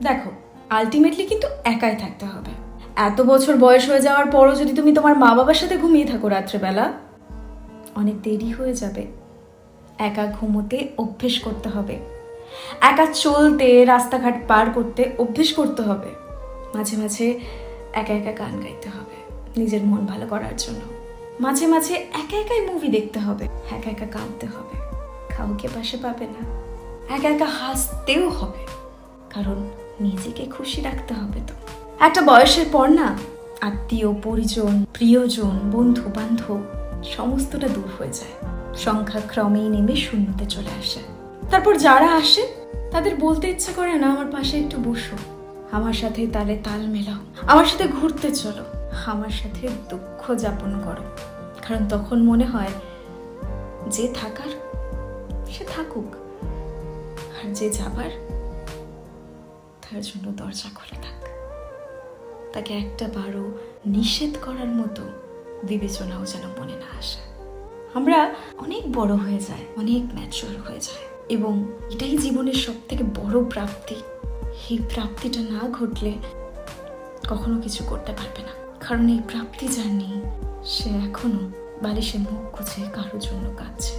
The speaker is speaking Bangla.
দেখো, আলটিমেটলি কিন্তু একাই থাকতে হবে। এত বছর বয়স হয়ে যাওয়ার পরও যদি তুমি তোমার মা বাবার সাথে ঘুমিয়ে থাকো রাত্রেবেলা, অনেক দেরি হয়ে যাবে। একা ঘুমোতে অভ্যেস করতে হবে, একা চলতে, রাস্তাঘাট পার করতে অভ্যেস করতে হবে। মাঝে মাঝে একা একা গান গাইতে হবে নিজের মন ভালো করার জন্য। মাঝে মাঝে একা একাই মুভি দেখতে হবে, একা একা কাঁদতে হবে, কাউকে পাশে পাবে না। একা একা হাসতেও হবে, কারণ নিজেকে খুশি রাখতে হবে। তো একটা বয়সের পর না, আত্মীয় পরিজন, প্রিয়জন, বন্ধু বান্ধব সমস্তটা দূর হয়ে যায়। সংখ্যা ক্রমেই নেমে শূন্যতে চলে আসে। তারপর যারা আসে তাদের বলতে ইচ্ছা করে না, আমার পাশে একটু বসো, আমার সাথে তালে তাল মেলাও, আমার সাথে ঘুরতে চলো, আমার সাথে দুঃখ যাপন করো। কারণ তখন মনে হয় যে থাকার সে থাকুক, আর যে যাবার তার জন্য দরজা খোলা থাক। তাকে একটা বারও নিষেধ করার মতো বিবেচনাও যেন মনে না আসে। আমরা অনেক বড় হয়ে যাই, অনেক ম্যাচিওর হয়ে যায়, এবং এটাই জীবনের সব থেকে বড় প্রাপ্তি। এই প্রাপ্তিটা না ঘটলে কখনো কিছু করতে পারবে না। কারণ এই প্রাপ্তি যার নেই, সে এখনো বালিশে মুখ গুজে কারোর জন্য কাঁদছে।